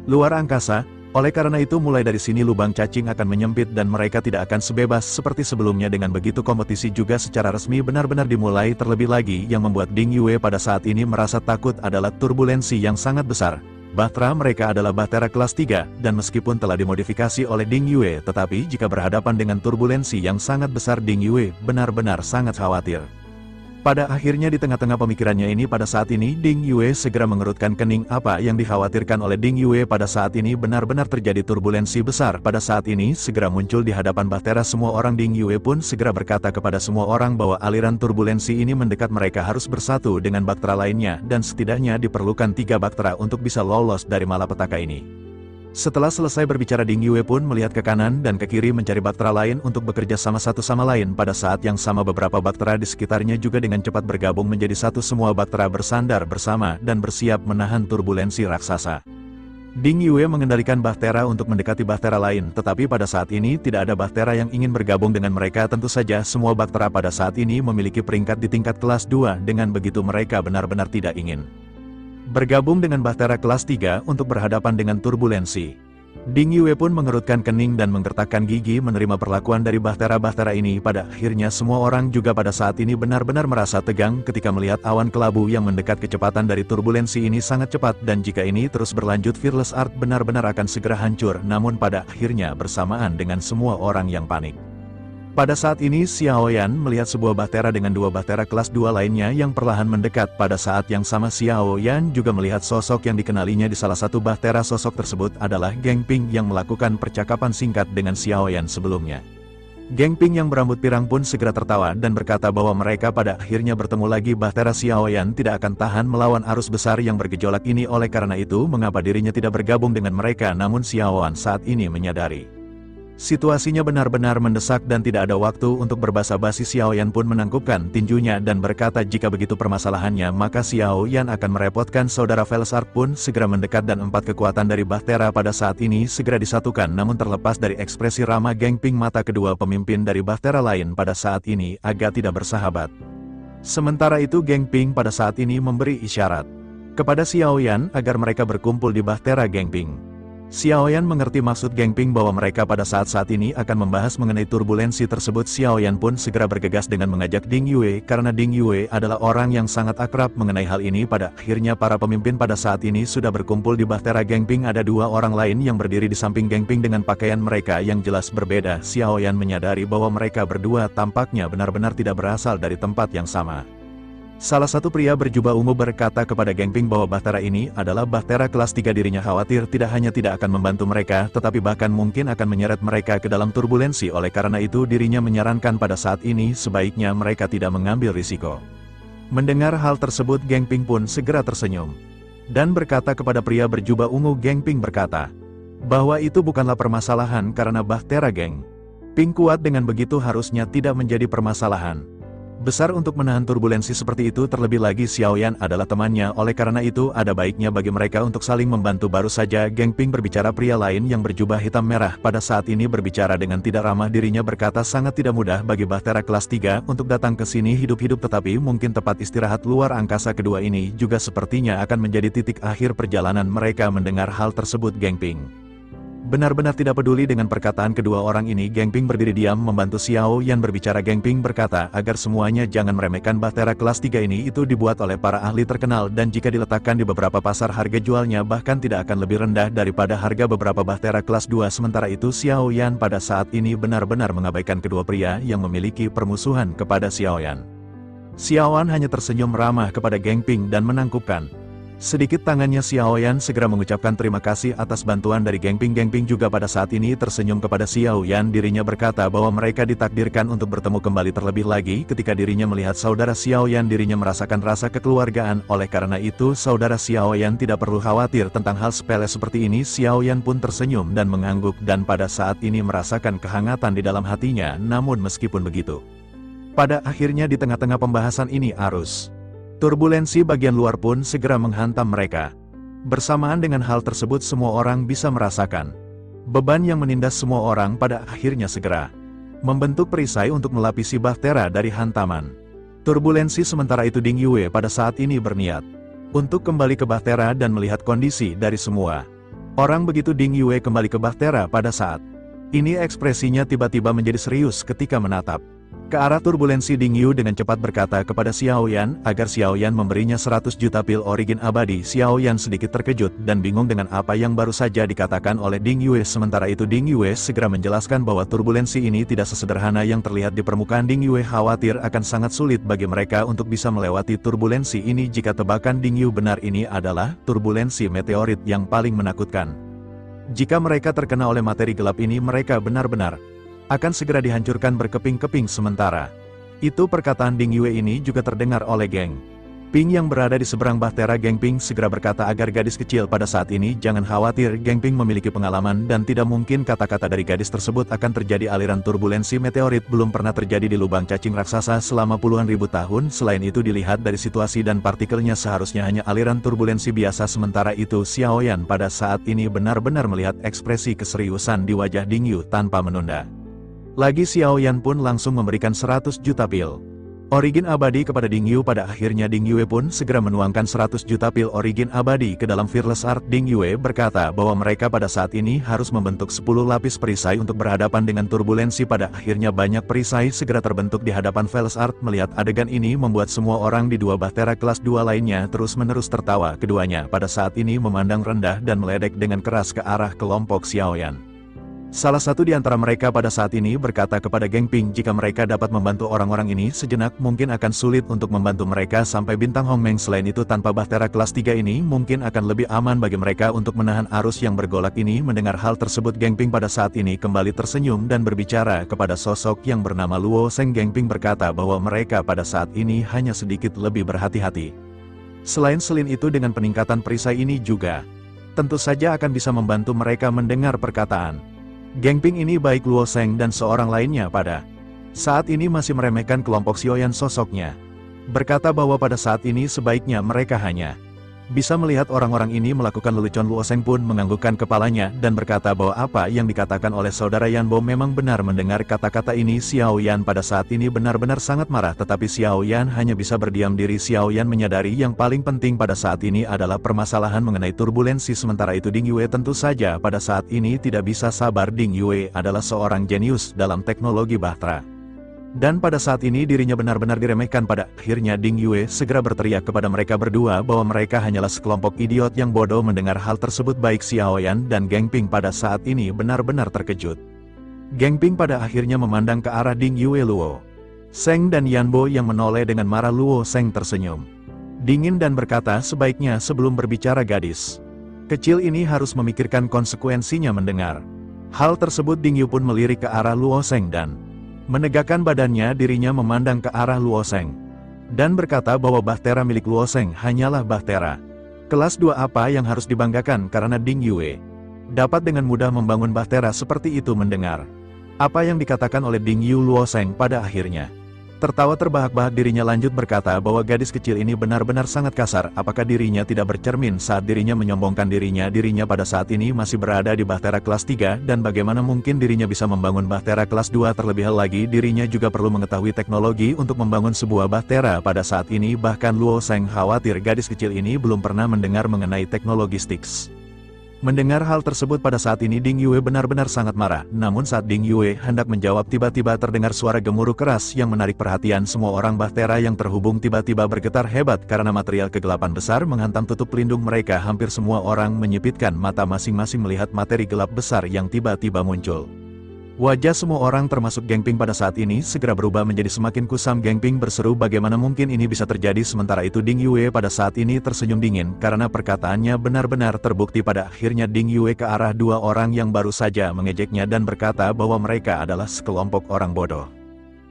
luar angkasa. Oleh karena itu mulai dari sini lubang cacing akan menyempit dan mereka tidak akan sebebas seperti sebelumnya. Dengan begitu kompetisi juga secara resmi benar-benar dimulai. Terlebih lagi yang membuat Ding Yue pada saat ini merasa takut adalah turbulensi yang sangat besar. Bahtera mereka adalah bahtera kelas 3, dan meskipun telah dimodifikasi oleh Ding Yue, tetapi jika berhadapan dengan turbulensi yang sangat besar Ding Yue benar-benar sangat khawatir. Pada akhirnya di tengah-tengah pemikirannya ini pada saat ini Ding Yue segera mengerutkan kening. Apa yang dikhawatirkan oleh Ding Yue pada saat ini benar-benar terjadi. Turbulensi besar pada saat ini segera muncul di hadapan bahtera semua orang. Ding Yue pun segera berkata kepada semua orang bahwa aliran turbulensi ini mendekat. Mereka harus bersatu dengan bahtera lainnya dan setidaknya diperlukan 3 bahtera untuk bisa lolos dari malapetaka ini. Setelah selesai berbicara Ding Yue pun melihat ke kanan dan ke kiri mencari bahtera lain untuk bekerja sama satu sama lain. Pada saat yang sama beberapa bahtera di sekitarnya juga dengan cepat bergabung menjadi satu. Semua bahtera bersandar bersama dan bersiap menahan turbulensi raksasa. Ding Yue mengendalikan bahtera untuk mendekati bahtera lain, tetapi pada saat ini tidak ada bahtera yang ingin bergabung dengan mereka. Tentu saja semua bahtera pada saat ini memiliki peringkat di tingkat kelas 2, dengan begitu mereka benar-benar tidak ingin bergabung dengan bahtera kelas 3 untuk berhadapan dengan turbulensi. Ding Yue pun mengerutkan kening dan menggertakkan gigi menerima perlakuan dari bahtera-bahtera ini. Pada akhirnya semua orang juga pada saat ini benar-benar merasa tegang ketika melihat awan kelabu yang mendekat. Kecepatan dari turbulensi ini sangat cepat dan jika ini terus berlanjut Fearless Art benar-benar akan segera hancur. Namun pada akhirnya bersamaan dengan semua orang yang panik, pada saat ini Xiao Yan melihat sebuah bahtera dengan 2 bahtera kelas 2 lainnya yang perlahan mendekat. Pada saat yang sama Xiao Yan juga melihat sosok yang dikenalinya di salah satu bahtera. Sosok tersebut adalah Geng Ping yang melakukan percakapan singkat dengan Xiao Yan sebelumnya. Geng Ping yang berambut pirang pun segera tertawa dan berkata bahwa mereka pada akhirnya bertemu lagi. Bahtera Xiao Yan tidak akan tahan melawan arus besar yang bergejolak ini. Oleh karena itu mengapa dirinya tidak bergabung dengan mereka. Namun Xiao Yan saat ini menyadari situasinya benar-benar mendesak dan tidak ada waktu untuk berbasa-basi. Xiao Yan pun menangkupkan tinjunya dan berkata jika begitu permasalahannya maka Xiao Yan akan merepotkan saudara Fearless Art pun segera mendekat dan 4 kekuatan dari bahtera pada saat ini segera disatukan. Namun terlepas dari ekspresi ramah Geng Ping, mata kedua pemimpin dari bahtera lain pada saat ini agak tidak bersahabat. Sementara itu Geng Ping pada saat ini memberi isyarat kepada Xiao Yan agar mereka berkumpul di bahtera Geng Ping. Xiao Yan mengerti maksud Geng Ping bahwa mereka pada saat-saat ini akan membahas mengenai turbulensi tersebut. Xiao Yan pun segera bergegas dengan mengajak Ding Yue karena Ding Yue adalah orang yang sangat akrab mengenai hal ini. Pada akhirnya para pemimpin pada saat ini sudah berkumpul di bahtera Geng Ping. Ada 2 orang lain yang berdiri di samping Geng Ping dengan pakaian mereka yang jelas berbeda. Xiao Yan menyadari bahwa mereka berdua tampaknya benar-benar tidak berasal dari tempat yang sama. Salah satu pria berjubah ungu berkata kepada Geng Ping bahwa bahtera ini adalah bahtera kelas 3. Dirinya khawatir tidak hanya tidak akan membantu mereka, tetapi bahkan mungkin akan menyeret mereka ke dalam turbulensi. Oleh karena itu dirinya menyarankan pada saat ini sebaiknya mereka tidak mengambil risiko. Mendengar hal tersebut Geng Ping pun segera tersenyum dan berkata kepada pria berjubah ungu. Geng Ping berkata bahwa itu bukanlah permasalahan karena bahtera Geng Ping kuat, dengan begitu harusnya tidak menjadi permasalahan besar untuk menahan turbulensi seperti itu. Terlebih lagi Xiao Yan adalah temannya, oleh karena itu ada baiknya bagi mereka untuk saling membantu. Baru saja Geng Ping berbicara, pria lain yang berjubah hitam merah pada saat ini berbicara dengan tidak ramah. Dirinya berkata sangat tidak mudah bagi bahtera kelas 3 untuk datang ke sini hidup-hidup, tetapi mungkin tempat istirahat luar angkasa kedua ini juga sepertinya akan menjadi titik akhir perjalanan mereka. Mendengar hal tersebut Geng Ping Benar-benar tidak peduli dengan perkataan kedua orang ini, Geng Ping berdiri diam membantu Xiao Yan berbicara. Geng Ping berkata agar semuanya jangan meremehkan bahtera kelas 3 ini. Itu dibuat oleh para ahli terkenal dan jika diletakkan di beberapa pasar harga jualnya bahkan tidak akan lebih rendah daripada harga beberapa bahtera kelas 2. Sementara itu Xiao Yan pada saat ini benar-benar mengabaikan kedua pria yang memiliki permusuhan kepada Xiao Yan. Xiao Yan hanya tersenyum ramah kepada Geng Ping dan menangkupkan sedikit tangannya. Xiao Yan segera mengucapkan terima kasih atas bantuan dari Geng Ping. Geng Ping juga pada saat ini tersenyum kepada Xiao Yan. Dirinya berkata bahwa mereka ditakdirkan untuk bertemu kembali. Terlebih lagi ketika dirinya melihat saudara Xiao Yan, dirinya merasakan rasa kekeluargaan. Oleh karena itu saudara Xiao Yan tidak perlu khawatir tentang hal sepele seperti ini. Xiao Yan pun tersenyum dan mengangguk dan pada saat ini merasakan kehangatan di dalam hatinya. Namun meskipun begitu, pada akhirnya di tengah-tengah pembahasan ini arus turbulensi bagian luar pun segera menghantam mereka. Bersamaan dengan hal tersebut semua orang bisa merasakan beban yang menindas semua orang pada akhirnya segera membentuk perisai untuk melapisi bahtera dari hantaman turbulensi. Sementara itu Ding Yue pada saat ini berniat untuk kembali ke bahtera dan melihat kondisi dari semua orang. Begitu Ding Yue kembali ke bahtera pada saat ini ekspresinya tiba-tiba menjadi serius ketika menatap ke arah turbulensi. Ding Yue dengan cepat berkata kepada Xiao Yan agar Xiao Yan memberinya 100 juta pil origin abadi. Xiao Yan sedikit terkejut dan bingung dengan apa yang baru saja dikatakan oleh Ding Yue. Sementara itu Ding Yue segera menjelaskan bahwa turbulensi ini tidak sesederhana yang terlihat di permukaan. Ding Yue khawatir akan sangat sulit bagi mereka untuk bisa melewati turbulensi ini. Jika tebakan Ding Yue benar, ini adalah turbulensi meteorit yang paling menakutkan. Jika mereka terkena oleh materi gelap ini, mereka benar-benar akan segera dihancurkan berkeping-keping. Sementara itu perkataan Ding Yue ini juga terdengar oleh Geng Ping yang berada di seberang bahtera. Geng Ping segera berkata agar gadis kecil pada saat ini jangan khawatir. Geng Ping memiliki pengalaman dan tidak mungkin kata-kata dari gadis tersebut akan terjadi aliran turbulensi meteorit. Belum pernah terjadi di lubang cacing raksasa selama puluhan ribu tahun. Selain itu dilihat dari situasi dan partikelnya seharusnya hanya aliran turbulensi biasa. Sementara itu Xiao Yan pada saat ini benar-benar melihat ekspresi keseriusan di wajah Ding Yue. Tanpa menunda lagi Xiao Yan pun langsung memberikan 100 juta pil origin abadi kepada Ding Yue. Pada akhirnya Ding Yue pun segera menuangkan 100 juta pil origin abadi ke dalam Fearless Art. Ding Yue berkata bahwa mereka pada saat ini harus membentuk 10 lapis perisai untuk berhadapan dengan turbulensi. Pada akhirnya banyak perisai segera terbentuk di hadapan Fearless Art. Melihat adegan ini membuat semua orang di dua bahtera kelas 2 lainnya terus-menerus tertawa. Keduanya pada saat ini memandang rendah dan meledek dengan keras ke arah kelompok Xiao Yan. Salah satu di antara mereka pada saat ini berkata kepada Geng Ping jika mereka dapat membantu orang-orang ini sejenak mungkin akan sulit untuk membantu mereka sampai bintang Hongmeng. Selain itu tanpa bahtera kelas 3 ini mungkin akan lebih aman bagi mereka untuk menahan arus yang bergolak ini. Mendengar hal tersebut Geng Ping pada saat ini kembali tersenyum dan berbicara kepada sosok yang bernama Luo Seng. Geng Ping berkata bahwa mereka pada saat ini hanya sedikit lebih berhati-hati. Selain itu dengan peningkatan perisai ini juga tentu saja akan bisa membantu mereka. Mendengar perkataan Geng Ping ini baik Luo Seng dan seorang lainnya pada saat ini masih meremehkan kelompok Xiao Yan. Sosoknya berkata bahwa pada saat ini sebaiknya mereka hanya bisa melihat orang-orang ini melakukan lelucon. Luo Seng pun menganggukkan kepalanya dan berkata bahwa apa yang dikatakan oleh saudara Yan Bo memang benar. Mendengar kata-kata ini Xiao Yan pada saat ini benar-benar sangat marah, tetapi Xiao Yan hanya bisa berdiam diri. Xiao Yan menyadari yang paling penting pada saat ini adalah permasalahan mengenai turbulensi. Sementara itu Ding Yue tentu saja pada saat ini tidak bisa sabar. Ding Yue adalah seorang jenius dalam teknologi bahtera. Dan pada saat ini dirinya benar-benar diremehkan. Pada akhirnya Ding Yue segera berteriak kepada mereka berdua bahwa mereka hanyalah sekelompok idiot yang bodoh. Mendengar hal tersebut baik Xiao Yan dan Geng Ping pada saat ini benar-benar terkejut. Geng Ping pada akhirnya memandang ke arah Ding Yue. Luo Seng dan Yan Bo yang menoleh dengan marah. Luo Seng tersenyum dingin dan berkata sebaiknya sebelum berbicara gadis kecil ini harus memikirkan konsekuensinya. Mendengar hal tersebut Ding Yue pun melirik ke arah Luo Seng dan menegakkan badannya. Dirinya memandang ke arah Luo Seng dan berkata bahwa bahtera milik Luo Seng hanyalah bahtera kelas 2. Apa yang harus dibanggakan karena Ding Yue dapat dengan mudah membangun bahtera seperti itu. Mendengar apa yang dikatakan oleh Ding Yue, Luo Seng pada akhirnya tertawa terbahak-bahak. Dirinya lanjut berkata bahwa gadis kecil ini benar-benar sangat kasar. Apakah dirinya tidak bercermin saat dirinya menyombongkan dirinya? Dirinya pada saat ini masih berada di bahtera kelas 3 dan bagaimana mungkin dirinya bisa membangun bahtera kelas 2? Terlebih lagi dirinya juga perlu mengetahui teknologi untuk membangun sebuah bahtera pada saat ini. Bahkan Luo Seng khawatir gadis kecil ini belum pernah mendengar mengenai teknologi Styx. Mendengar hal tersebut pada saat ini Ding Yue benar-benar sangat marah, namun saat Ding Yue hendak menjawab tiba-tiba terdengar suara gemuruh keras yang menarik perhatian semua orang. Bahtera yang terhubung tiba-tiba bergetar hebat karena material kegelapan besar menghantam tutup pelindung mereka. Hampir semua orang menyipitkan mata masing-masing melihat materi gelap besar yang tiba-tiba muncul. Wajah semua orang termasuk Geng Ping pada saat ini segera berubah menjadi semakin kusam. Geng Ping berseru bagaimana mungkin ini bisa terjadi. Sementara itu Ding Yue pada saat ini tersenyum dingin karena perkataannya benar-benar terbukti. Pada akhirnya Ding Yue ke arah dua orang yang baru saja mengejeknya dan berkata bahwa mereka adalah sekelompok orang bodoh.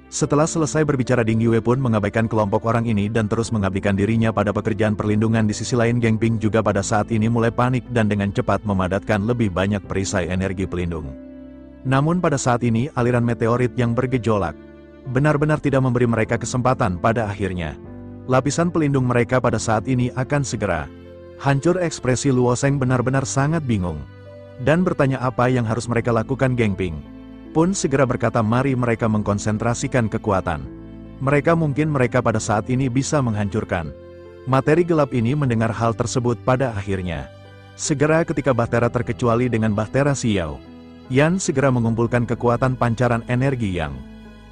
Setelah selesai berbicara Ding Yue pun mengabaikan kelompok orang ini dan terus mengabdikan dirinya pada pekerjaan perlindungan. Di sisi lain Geng Ping juga pada saat ini mulai panik dan dengan cepat memadatkan lebih banyak perisai energi pelindung. Namun pada saat ini aliran meteorit yang bergejolak benar-benar tidak memberi mereka kesempatan. Pada akhirnya lapisan pelindung mereka pada saat ini akan segera hancur. Ekspresi Luo Sheng benar-benar sangat bingung dan bertanya apa yang harus mereka lakukan. Geng Ping pun segera berkata mari mereka mengkonsentrasikan kekuatan mereka, mungkin mereka pada saat ini bisa menghancurkan materi gelap ini. Mendengar hal tersebut pada akhirnya segera ketika Bahtera terkecuali dengan Bahtera Xiao Yan segera mengumpulkan kekuatan pancaran energi yang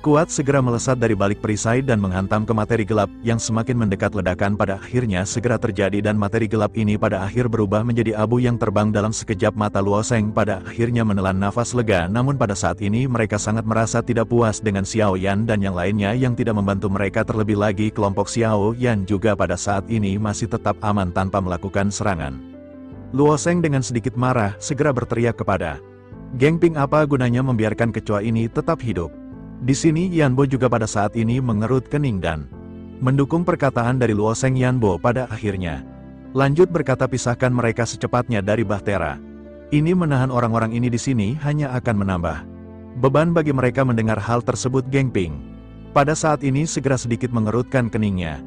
kuat segera melesat dari balik perisai dan menghantam ke materi gelap yang semakin mendekat. Ledakan pada akhirnya segera terjadi dan materi gelap ini pada akhir berubah menjadi abu yang terbang dalam sekejap mata. Luo Sheng pada akhirnya menelan nafas lega, namun pada saat ini mereka sangat merasa tidak puas dengan Xiao Yan dan yang lainnya yang tidak membantu mereka. Terlebih lagi kelompok Xiao Yan juga pada saat ini masih tetap aman tanpa melakukan serangan. Luo Sheng dengan sedikit marah segera berteriak kepada Geng Ping apa gunanya membiarkan kecoa ini tetap hidup. Di sini Yanbo juga pada saat ini mengerut kening dan mendukung perkataan dari Luo Sheng. Yanbo pada akhirnya lanjut berkata pisahkan mereka secepatnya dari Bahtera. Ini menahan orang-orang ini di sini hanya akan menambah beban bagi mereka. Mendengar hal tersebut Geng Ping pada saat ini segera sedikit mengerutkan keningnya.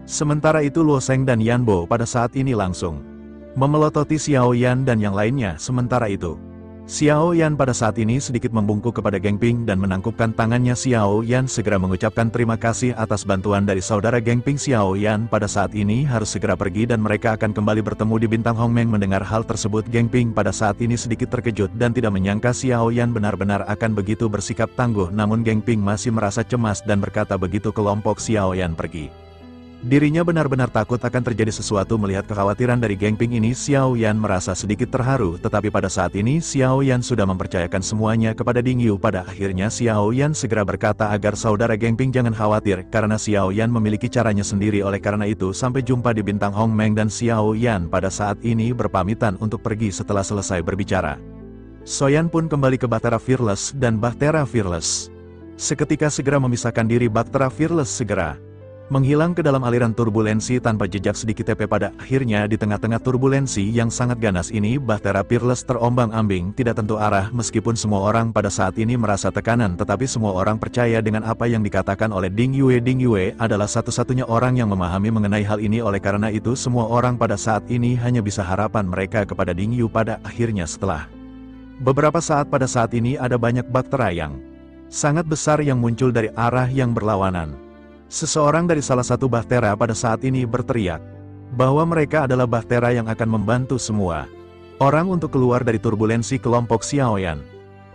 Sementara itu Luo Sheng dan Yanbo pada saat ini langsung memelototi Xiao Yan dan yang lainnya. Sementara itu Xiao Yan pada saat ini sedikit membungkuk kepada Geng Ping dan menangkupkan tangannya. Xiao Yan segera mengucapkan terima kasih atas bantuan dari saudara. Geng Ping Xiao Yan pada saat ini harus segera pergi dan mereka akan kembali bertemu di Bintang Hongmeng. Mendengar hal tersebut Geng Ping pada saat ini sedikit terkejut dan tidak menyangka Xiao Yan benar-benar akan begitu bersikap tangguh. Namun Geng Ping masih merasa cemas dan berkata begitu kelompok Xiao Yan pergi, dirinya benar-benar takut akan terjadi sesuatu. Melihat kekhawatiran dari Geng Ping ini Xiao Yan merasa sedikit terharu, tetapi pada saat ini Xiao Yan sudah mempercayakan semuanya kepada Ding Yu. Pada akhirnya Xiao Yan segera berkata agar saudara Geng Ping jangan khawatir karena Xiao Yan memiliki caranya sendiri. Oleh karena itu sampai jumpa di Bintang Hongmeng. Dan Xiao Yan pada saat ini berpamitan untuk pergi. Setelah selesai berbicara Soyan pun kembali ke Bahtera Fearless dan Bahtera Fearless seketika segera memisahkan diri. Bahtera Fearless segera menghilang ke dalam aliran turbulensi tanpa jejak sedikit. Pada akhirnya di tengah-tengah turbulensi yang sangat ganas ini Bahtera Fearless terombang-ambing tidak tentu arah. Meskipun semua orang pada saat ini merasa tekanan, tetapi semua orang percaya dengan apa yang dikatakan oleh Ding Yue. Ding Yue adalah satu-satunya orang yang memahami mengenai hal ini. Oleh karena itu semua orang pada saat ini hanya bisa harapan mereka kepada Ding Yu. Pada akhirnya setelah beberapa saat pada saat ini ada banyak baktera yang sangat besar yang muncul dari arah yang berlawanan. Seseorang dari salah satu bahtera pada saat ini berteriak bahwa mereka adalah bahtera yang akan membantu semua orang untuk keluar dari turbulensi. Kelompok Xiao Yan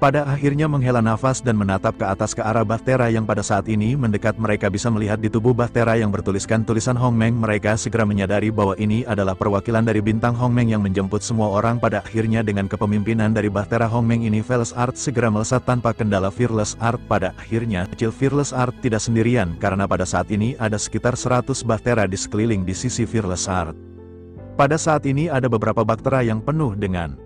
pada akhirnya menghela nafas dan menatap ke atas ke arah bahtera yang pada saat ini mendekat. Mereka bisa melihat di tubuh bahtera yang bertuliskan tulisan Hongmeng. Mereka segera menyadari bahwa ini adalah perwakilan dari Bintang Hongmeng yang menjemput semua orang. Pada akhirnya dengan kepemimpinan dari bahtera Hongmeng ini Fearless Art segera melesat tanpa kendala. Fearless Art pada akhirnya kecil. Fearless Art tidak sendirian karena pada saat ini ada sekitar 100 bahtera di sekeliling di sisi Fearless Art. Pada saat ini ada beberapa baktera yang penuh dengan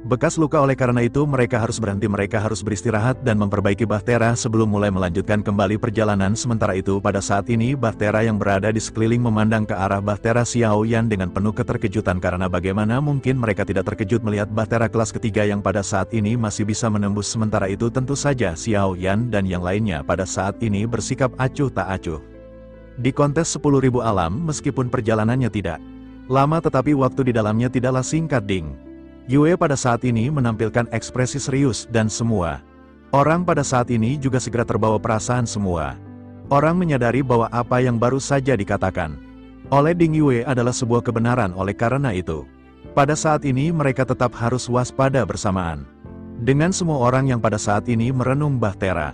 bekas luka. Oleh karena itu mereka harus berhenti. Mereka harus beristirahat dan memperbaiki bahtera sebelum mulai melanjutkan kembali perjalanan. Sementara itu pada saat ini bahtera yang berada di sekeliling memandang ke arah bahtera Xiao Yan dengan penuh keterkejutan. Karena bagaimana mungkin mereka tidak terkejut melihat bahtera kelas ketiga yang pada saat ini masih bisa menembus. Sementara itu tentu saja Xiao Yan dan yang lainnya pada saat ini bersikap acuh tak acuh. Di kontes 10.000 alam meskipun perjalanannya tidak lama tetapi waktu di dalamnya tidaklah singkat. Ding Yue pada saat ini menampilkan ekspresi serius dan semua orang pada saat ini juga segera terbawa perasaan. Semua orang menyadari bahwa apa yang baru saja dikatakan oleh Ding Yue adalah sebuah kebenaran. Oleh karena itu Pada saat ini mereka tetap harus waspada bersamaan. Dengan semua orang yang pada saat ini merenung Bahtera,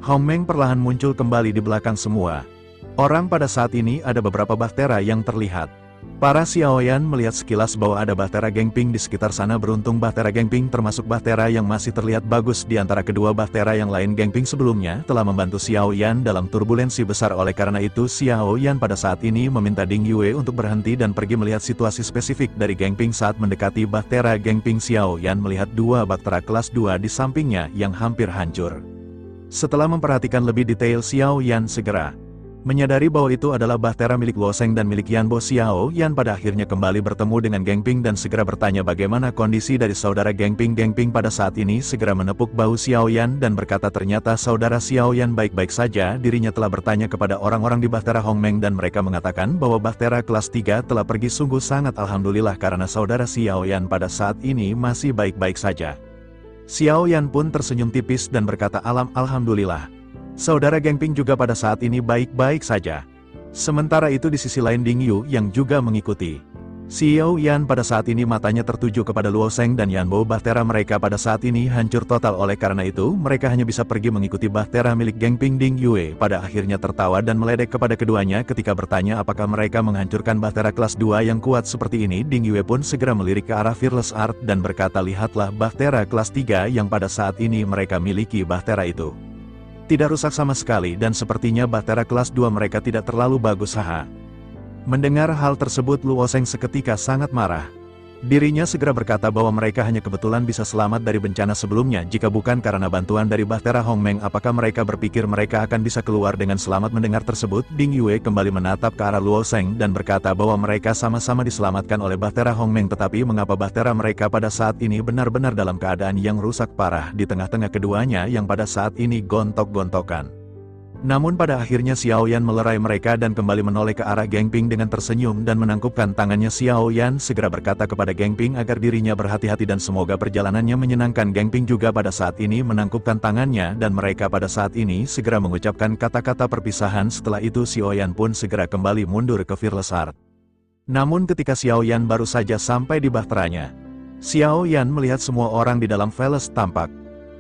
Hong Meng perlahan muncul kembali di belakang semua orang. Pada saat ini ada beberapa Bahtera yang terlihat. Para Xiaoyan melihat sekilas bahwa ada Bahtera Genping di sekitar sana. Beruntung Bahtera Genping termasuk Bahtera yang masih terlihat bagus di antara kedua Bahtera yang lain. Genping sebelumnya telah membantu Xiaoyan dalam turbulensi besar. Oleh karena itu Xiaoyan pada saat ini meminta Ding Yue untuk berhenti dan pergi melihat situasi spesifik dari Genping. Saat mendekati Bahtera Genping, Xiaoyan melihat dua Bahtera kelas 2 di sampingnya yang hampir hancur. Setelah memperhatikan lebih detail, Xiaoyan segera menyadari bahwa itu adalah Bahtera milik Luo Sheng dan milik Yanbo. Xiaoyan pada akhirnya kembali bertemu dengan Genping dan segera bertanya bagaimana kondisi dari saudara Genping. Genping pada saat ini segera menepuk bahu Xiaoyan dan berkata ternyata saudara Xiaoyan baik-baik saja. Dirinya telah bertanya kepada orang-orang di Bahtera Hong Meng dan mereka mengatakan bahwa Bahtera kelas 3 telah pergi. Sungguh sangat alhamdulillah karena saudara Xiaoyan pada saat ini masih baik-baik saja. Xiaoyan pun tersenyum tipis dan berkata alhamdulillah. Saudara Genping juga pada saat ini baik-baik saja. Sementara itu di sisi lain Ding Yu yang juga mengikuti Xiaoyan pada saat ini matanya tertuju kepada Luo Sheng dan Yanbo. Bahtera mereka pada saat ini hancur total. Oleh karena itu mereka hanya bisa pergi mengikuti Bahtera milik Genping. Ding Yue pada akhirnya tertawa dan meledek kepada keduanya ketika bertanya apakah mereka menghancurkan Bahtera kelas 2 yang kuat seperti ini. Ding Yue pun segera melirik ke arah Fearless Art dan berkata lihatlah Bahtera kelas 3 yang pada saat ini mereka miliki. Bahtera itu tidak rusak sama sekali dan sepertinya Bahtera kelas 2 mereka tidak terlalu bagus. Haha. Mendengar hal tersebut Luo Sheng seketika sangat marah. Dirinya segera berkata bahwa mereka hanya kebetulan bisa selamat dari bencana sebelumnya. Jika bukan karena bantuan dari Bahtera Hong Meng, apakah mereka berpikir mereka akan bisa keluar dengan selamat? Mendengar tersebut, Ding Yue kembali menatap ke arah Luo Sheng dan berkata bahwa mereka sama-sama diselamatkan oleh Bahtera Hong Meng. Tetapi mengapa Bahtera mereka pada saat ini benar-benar dalam keadaan yang rusak parah di tengah-tengah keduanya yang pada saat ini gontok-gontokan. Namun pada akhirnya Xiaoyan melerai mereka dan kembali menoleh ke arah Genping dengan tersenyum dan menangkupkan tangannya. Xiaoyan segera berkata kepada Genping agar dirinya berhati-hati dan semoga perjalanannya menyenangkan. Genping juga pada saat ini menangkupkan tangannya dan mereka pada saat ini segera mengucapkan kata-kata perpisahan. Setelah itu Xiaoyan pun segera kembali mundur ke Fearless Art. Namun ketika Xiaoyan baru saja sampai di bahteranya, Xiaoyan melihat semua orang di dalam Fearless tampak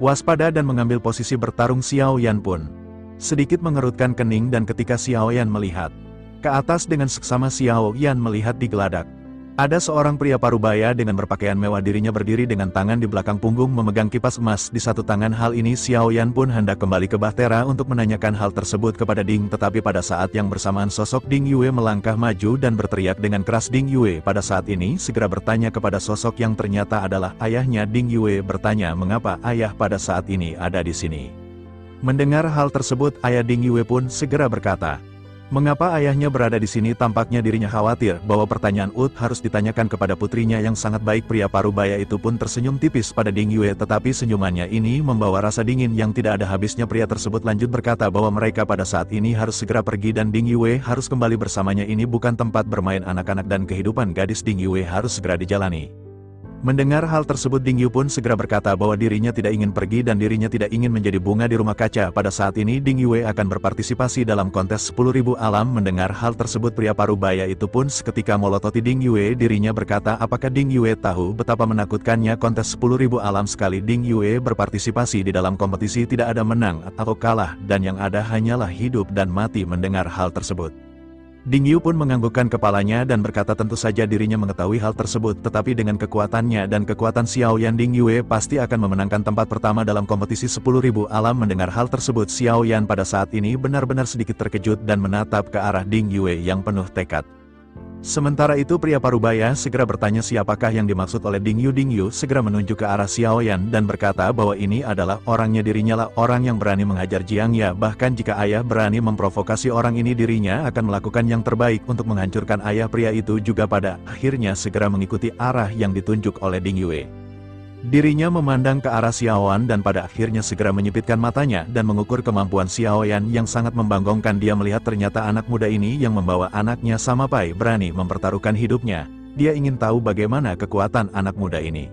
waspada dan mengambil posisi bertarung. Xiaoyan pun sedikit mengerutkan kening dan ketika Xiaoyan melihat ke atas dengan seksama, Xiaoyan melihat di geladak ada seorang pria parubaya dengan berpakaian mewah. Dirinya berdiri dengan tangan di belakang punggung memegang kipas emas di satu tangan. Hal ini Xiaoyan pun hendak kembali ke Bahtera untuk menanyakan hal tersebut kepada Ding, tetapi pada saat yang bersamaan sosok Ding Yue melangkah maju dan berteriak dengan keras. Ding Yue pada saat ini segera bertanya kepada sosok yang ternyata adalah ayahnya. Ding Yue bertanya mengapa ayah pada saat ini ada di sini. Mendengar hal tersebut, ayah Ding Yue pun segera berkata, mengapa ayahnya berada di sini? Tampaknya dirinya khawatir bahwa pertanyaan harus ditanyakan kepada putrinya yang sangat baik. Pria parubaya itu pun tersenyum tipis pada Ding Yue, tetapi senyumannya ini membawa rasa dingin yang tidak ada habisnya. Pria tersebut lanjut berkata bahwa mereka pada saat ini harus segera pergi dan Ding Yue harus kembali bersamanya. Ini bukan tempat bermain anak-anak dan kehidupan gadis Ding Yue harus segera dijalani. Mendengar hal tersebut Ding Yue pun segera berkata bahwa dirinya tidak ingin pergi dan dirinya tidak ingin menjadi bunga di rumah kaca. Pada saat ini Ding Yue akan berpartisipasi dalam kontes 10.000 alam. Mendengar hal tersebut pria parubaya itu pun seketika melototi Ding Yue. Dirinya berkata apakah Ding Yue tahu betapa menakutkannya kontes 10.000 alam? Sekali Ding Yue berpartisipasi di dalam kompetisi tidak ada menang atau kalah dan yang ada hanyalah hidup dan mati. Mendengar hal tersebut Ding Yue pun menganggukkan kepalanya dan berkata tentu saja dirinya mengetahui hal tersebut, tetapi dengan kekuatannya dan kekuatan Xiaoyan Ding Yue pasti akan memenangkan tempat pertama dalam kompetisi 10.000 alam. Mendengar hal tersebut Xiaoyan pada saat ini benar-benar sedikit terkejut dan menatap ke arah Ding Yue yang penuh tekad. Sementara itu pria parubaya segera bertanya siapakah yang dimaksud oleh Ding Yue. Ding Yue segera menunjuk ke arah Xiaoyan dan berkata bahwa ini adalah orangnya. Dirinya lah orang yang berani menghajar Jiang Ya. Bahkan jika ayah berani memprovokasi orang ini, dirinya akan melakukan yang terbaik untuk menghancurkan ayah. Pria itu juga pada akhirnya segera mengikuti arah yang ditunjuk oleh Ding Yue. Dirinya memandang ke arah Xiaoyan dan pada akhirnya segera menyipitkan matanya dan mengukur kemampuan Xiaoyan yang sangat membanggakan. Dia melihat ternyata anak muda ini yang membawa anaknya sampai berani mempertaruhkan hidupnya. Dia ingin tahu bagaimana kekuatan anak muda ini.